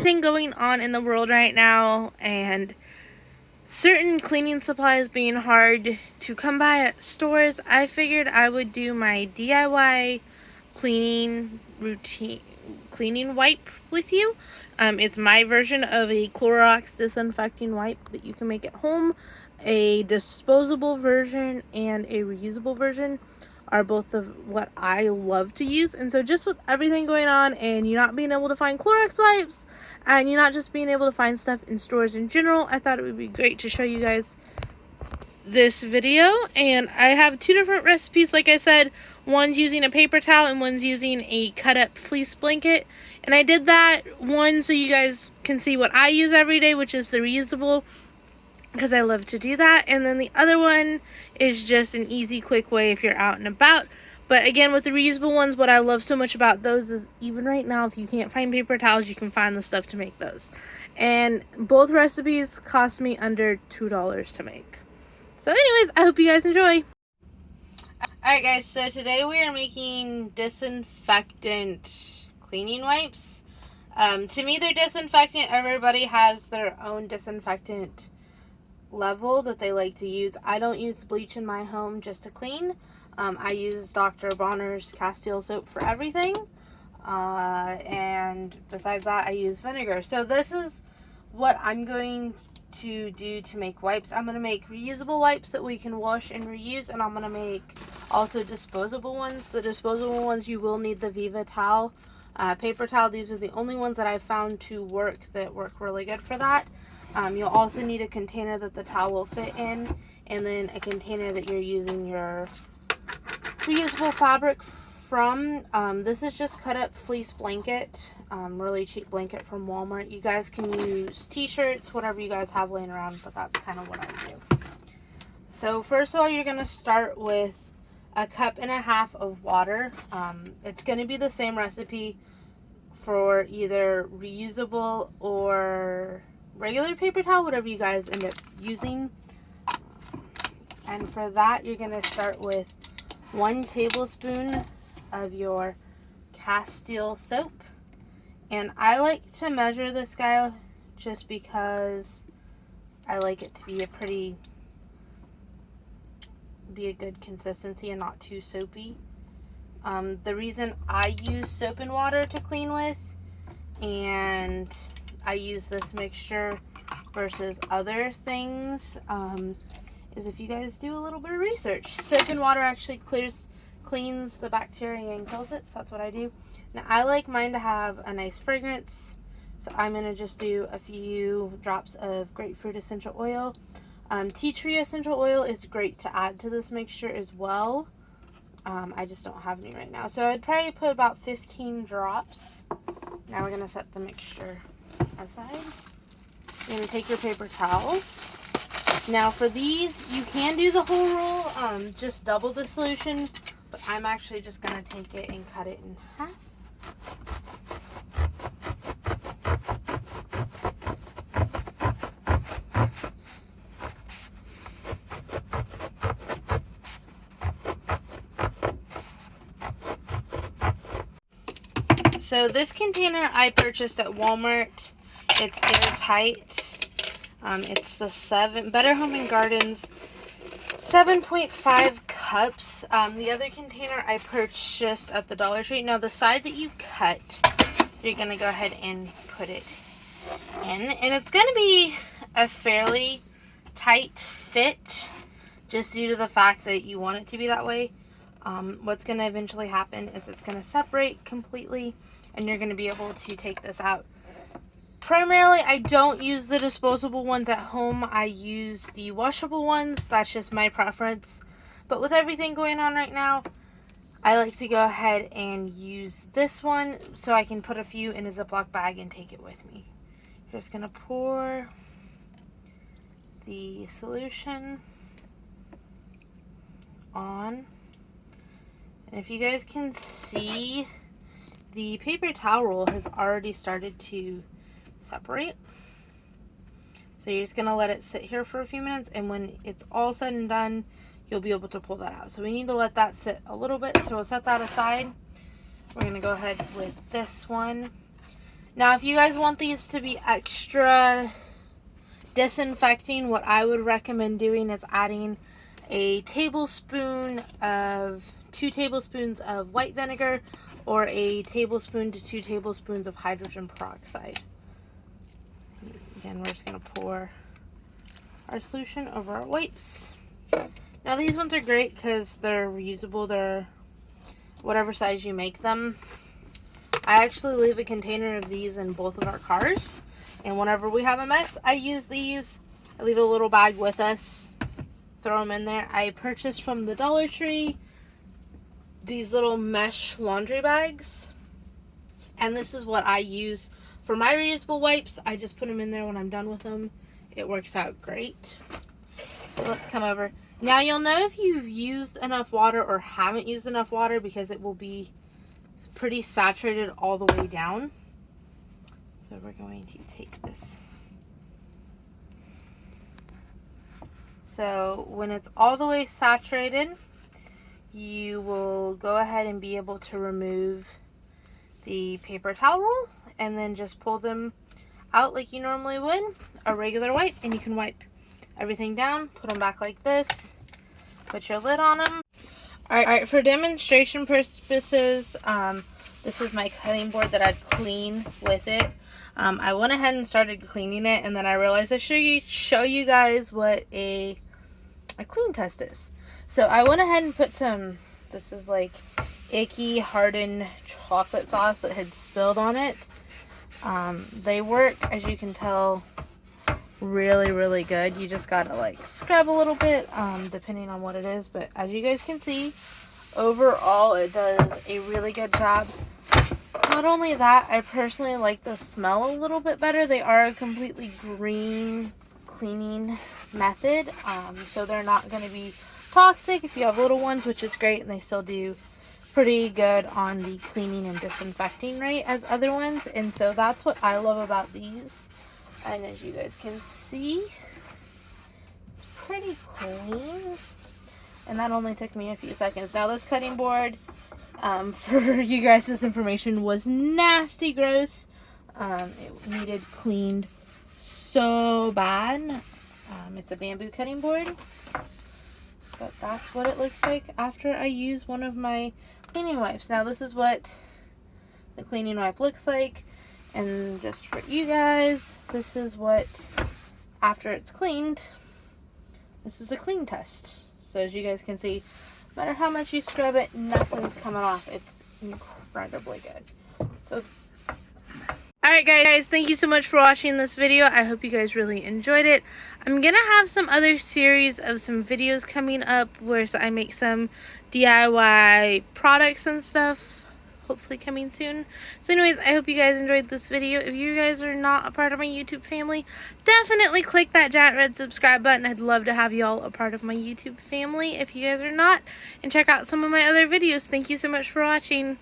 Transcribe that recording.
everything going on in the world right now and certain cleaning supplies being hard to come by at stores, I figured I would do my DIY cleaning wipe with you. It's my version of a Clorox disinfecting wipe that you can make at home. A disposable version and a reusable version are both of what I love to use. And so just with everything going on and you not being able to find Clorox wipes and you not just being able to find stuff in stores in general, I thought it would be great to show you guys this video. And I have two different recipes, like I said. One's using a paper towel and one's using a cut up fleece blanket. And I did that one so you guys can see what I use every day, which is the reusable, because I love to do that. And then the other one is just an easy, quick way if you're out and about. But again, with the reusable ones, what I love so much about those is even right now, if you can't find paper towels, you can find the stuff to make those. And both recipes cost me under $2 to make. So anyways, I hope you guys enjoy. Alright guys, so today we are making disinfectant cleaning wipes. To me, they're disinfectant. Everybody has their own disinfectant level that they like to use. I don't use bleach in my home just to clean. I use Dr. Bronner's Castile soap for everything. And besides that, I use vinegar. So this is what I'm going to do to make wipes. I'm going to make reusable wipes that we can wash and reuse, and I'm going to make also disposable ones. The disposable ones, you will need the Viva towel, paper towel. These are the only ones that I've found to work that work really good for that. You'll also need a container that the towel will fit in, and then a container that you're using your reusable fabric from. This is just cut up fleece blanket, really cheap blanket from Walmart. You guys can use t-shirts, whatever you guys have laying around, but that's kind of what I do. So first of all, you're going to start with a cup and a half of water. It's going to be the same recipe for either reusable or regular paper towel, whatever you guys end up using. And for that, you're going to start with 1 tablespoon of your Castile soap. And I like to measure this guy just because I like it to be a good consistency and not too soapy. The reason I use soap and water to clean with, and I use this mixture versus other things, is if you guys do a little bit of research. Soap and water actually cleans the bacteria and kills it, so that's what I do. Now, I like mine to have a nice fragrance, so I'm going to just do a few drops of grapefruit essential oil. Tea tree essential oil is great to add to this mixture as well. I just don't have any right now, so I'd probably put about 15 drops. Now we're going to set the mixture aside. You're going to take your paper towels. Now for these, you can do the whole roll, just double the solution, but I'm actually just going to take it and cut it in half. So this container I purchased at Walmart. It's airtight. It's the Better Home & Gardens 7.5 cups. The other container I purchased at the Dollar Tree. Now the side that you cut, you're going to go ahead and put it in. And it's going to be a fairly tight fit, just due to the fact that you want it to be that way. What's going to eventually happen is it's going to separate completely, and you're going to be able to take this out. Primarily, I don't use the disposable ones at home. I use the washable ones. That's just my preference. But with everything going on right now, I like to go ahead and use this one so I can put a few in a Ziploc bag and take it with me. Just going to pour the solution on. And if you guys can see, the paper towel roll has already started to separate. So you're just going to let it sit here for a few minutes, and when it's all said and done, you'll be able to pull that out. So we need to let that sit a little bit, so we'll set that aside. We're going to go ahead with this one. Now, if you guys want these to be extra disinfecting, what I would recommend doing is adding a tablespoon of 2 tablespoons of white vinegar or a tablespoon to 2 tablespoons of hydrogen peroxide. Again, we're just going to pour our solution over our wipes. Now, these ones are great because they're reusable. They're whatever size you make them. I actually leave a container of these in both of our cars, and whenever we have a mess, I use these. I leave a little bag with us, throw them in there. I purchased from the Dollar Tree these little mesh laundry bags, and this is what I use for my reusable wipes. I just put them in there when I'm done with them. It works out great. So let's come over. Now you'll know if you've used enough water or haven't used enough water because it will be pretty saturated all the way down. So we're going to take this. So when it's all the way saturated, you will go ahead and be able to remove the paper towel roll and then just pull them out like you normally would a regular wipe, and you can wipe everything down, put them back like this, put your lid on them. Alright, for demonstration purposes, this is my cutting board that I'd clean with it. I went ahead and started cleaning it, and then I realized I should show you guys what a clean test is. So I went ahead and put some, this is like icky hardened chocolate sauce that had spilled on it. They work, as you can tell, really, really good. You just gotta like scrub a little bit, depending on what it is, but as you guys can see, overall it does a really good job. Not only that, I personally like the smell a little bit better. They are a completely green cleaning method, so they're not going to be toxic if you have little ones, which is great, and they still do pretty good on the cleaning and disinfecting rate as other ones, and so that's what I love about these. And as you guys can see, it's pretty clean, and that only took me a few seconds. Now this cutting board, for you guys' information, was nasty gross. It needed cleaned so bad. It's a bamboo cutting board, but that's what it looks like after I use one of my cleaning wipes. Now this is what the cleaning wipe looks like, and just for you guys, this is what, after it's cleaned, this is a clean test. So as you guys can see, no matter how much you scrub it, nothing's coming off. It's incredibly good. So, alright guys, thank you so much for watching this video. I hope you guys really enjoyed it. I'm going to have some other series of some videos coming up where I make some DIY products and stuff. Hopefully coming soon. So anyways, I hope you guys enjoyed this video. If you guys are not a part of my YouTube family, definitely click that giant red subscribe button. I'd love to have you all a part of my YouTube family if you guys are not. And check out some of my other videos. Thank you so much for watching.